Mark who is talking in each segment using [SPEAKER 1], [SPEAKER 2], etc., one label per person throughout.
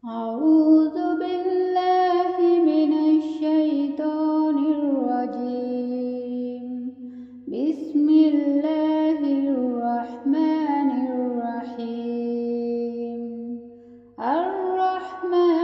[SPEAKER 1] أعوذ بالله من الشيطان الرجيم. بسم الله الرحمن الرحيم. الرحمن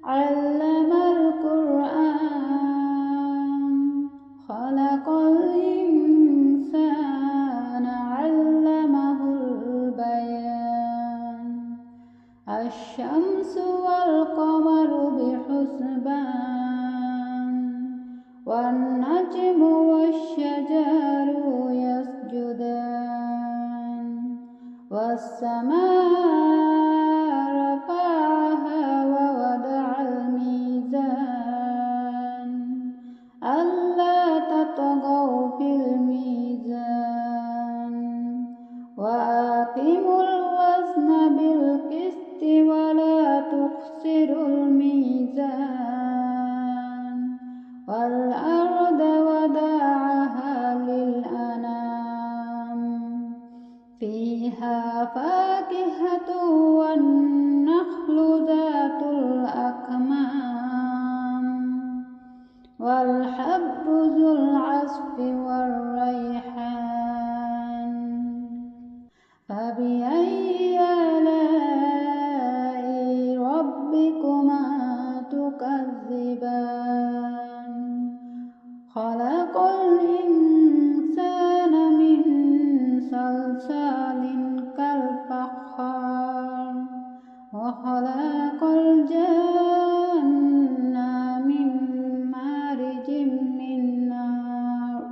[SPEAKER 1] علم القرآن خلق الإنسان علمه البيان. الشمس والقمر بحسبان والنجم والشجر يسجدان والسماء رفعها ووضع الميزان ألا تطغوا في الميزان وأقيموا الوزن بالقسط ولا تخسروا الميزان والأرض وضعها للأنام فيها فاكهة والنخل ذات الأكمام والحب ذو العصف والريحان. فبأي آلاء ربكما تكذبان. خلق الإنسان من صلصال كالفخار وخلق الجن من مارج من نار.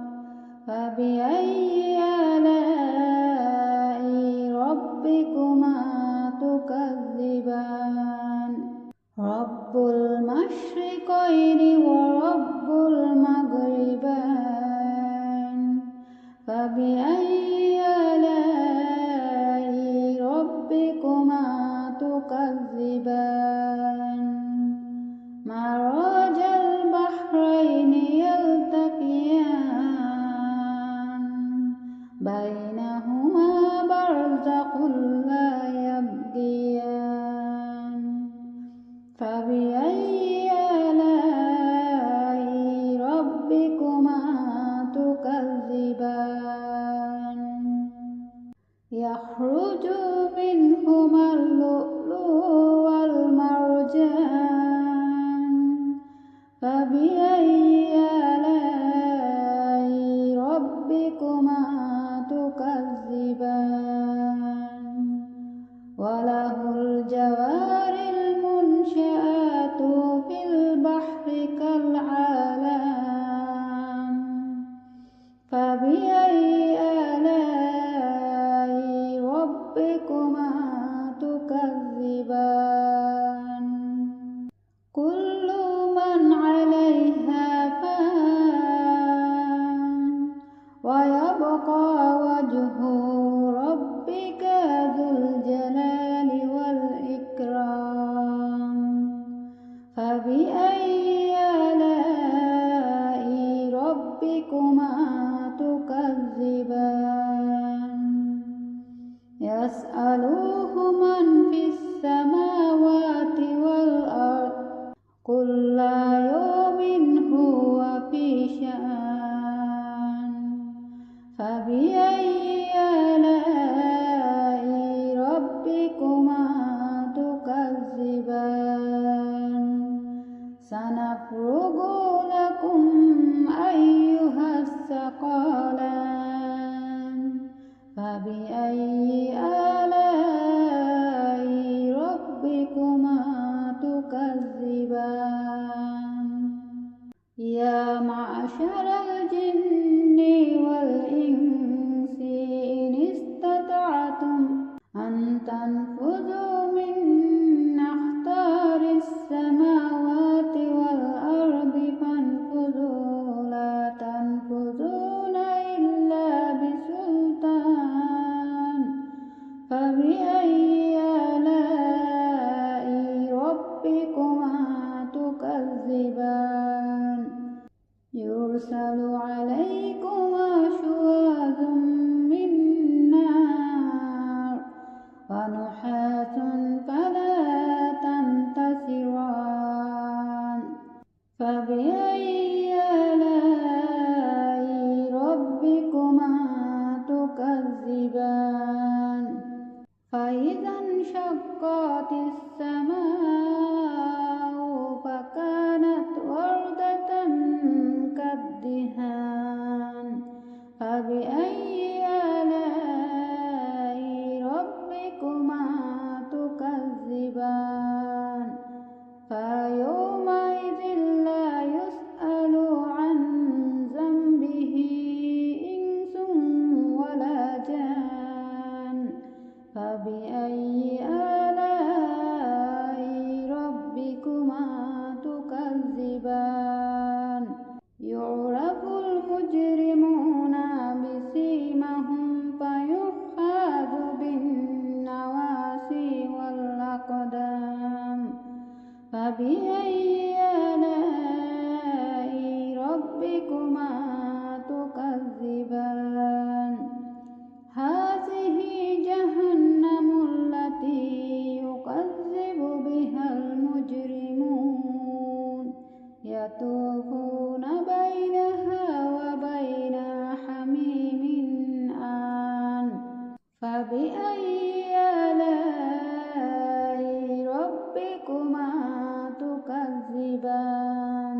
[SPEAKER 1] فبأي آلاء ربكما تكذبان. رب المشرقين ورب المغربين. فبأي آلاء ربكما تكذبان. مرج البحرين يلتقيان بينهما برزخ لا يبغيان. فبأي آلاء ربكما تكذبان. يخرج منهما اللؤلؤ والمرجان. فبأي آلاء ربكما تكذبان. وله الجوار المنشآت في البحر كالأعلام. فبأي آلاء ربكما تكذبان. كل من عليها فان ويبقى وجه ربك ذو الجلال والإكرام. فبأي آلاء ربكما تكذبان. يسأله من في السماوات والأرض كل يوم هو في شأن. فبأي آلاء ربكما تكذبان. سنفرغ لكم أيها الثقلان. فبأي آلاء ربكما تكذبان. يا معشر الجن والإنس إن استطعتم أن تنفذوا من أقطار السماوات والأرض فانفذوا لا تنفذون إلا بسلطان. فبأي آلاء ربكما تكذبان. يرسل عليكما شواظ من نار ونحاس وانشقت السماء فكانت وردة كالدهان فبأي آلاء ربكما تكذبان فيومئذ لا يسأل عن ذنبه إنس ولا جان فبأي آلاء ربكما تكذبان يعرف المجرمون بسيماهم فيؤخذ بالنواصي والأقدام فبأي آلاء ربكما تكذبان هذه جهنم التي يكذب بها المجرمون يطوفون بينها وبين حميم آن فبأي آلاء ربكما تكذبان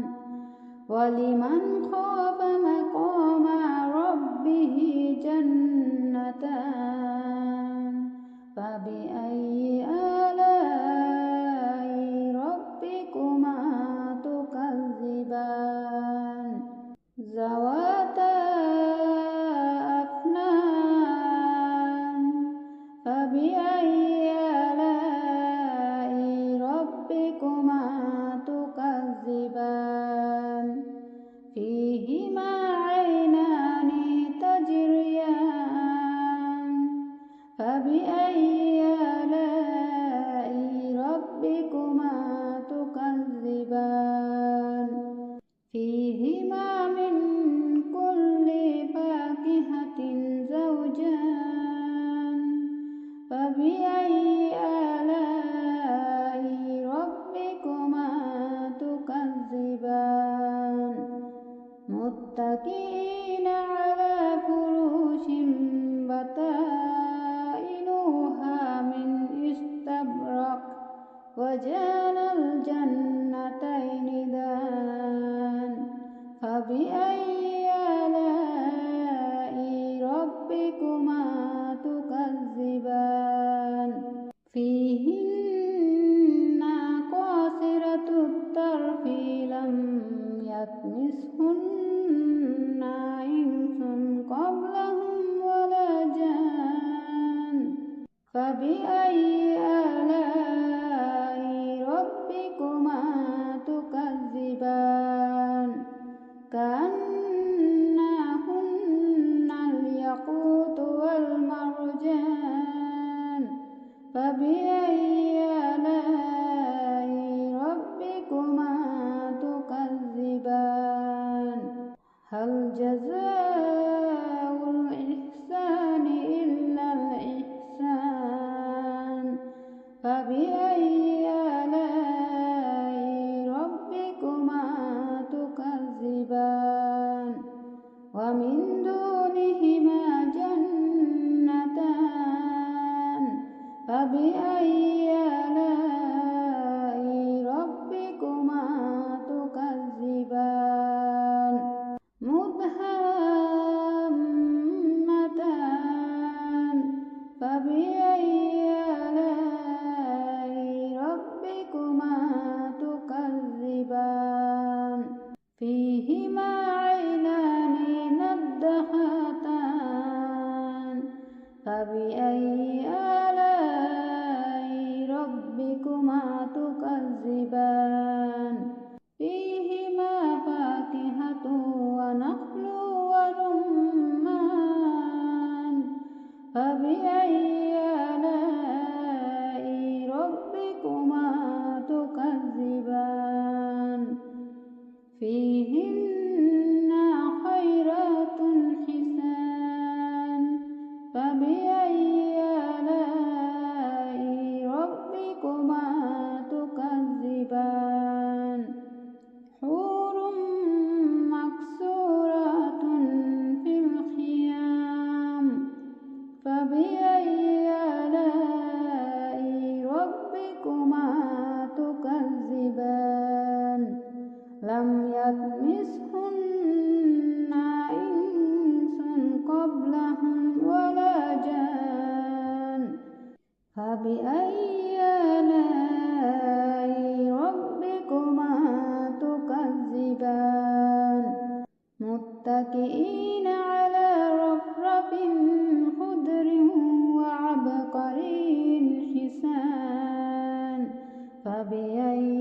[SPEAKER 1] ولمن خاف مقام ربه جنتان فبأي آلاء ربكما تكذبان ذواتا أفنان فبأي آلاء ربكما تكذبان فيهما عينان تجريان فبأي آلاء ربكما تكذبان فيهما من كل فاكهة زوجان فبأي آلاء ربكما تكذبان متكئين على فروش بطائنها من استبرق وجنى الجنتين دان فبأي آلاء ربكما تكذبان فيهن قاصرات الطرف لم يطمثهن إنس قبلهم ولا جان فبأي آلاء ربكما تكذبان كأنهن الياقوت والمرجان فبأي آلاء ربكما تكذبان هل جزاء الإحسان إلا الإحسان فبأي آلاء ربكما تكذبان ومن دونهما جنتان فبأي آلاء ربكما تكذبان مدهامتان فبأي آلاء ربكما تكذبان فيهما عينان نضاختان فبأي آلاء فبأي آلاء ربكما تكذبان متكئين على رفرف خضر وعبقري حسان فبأي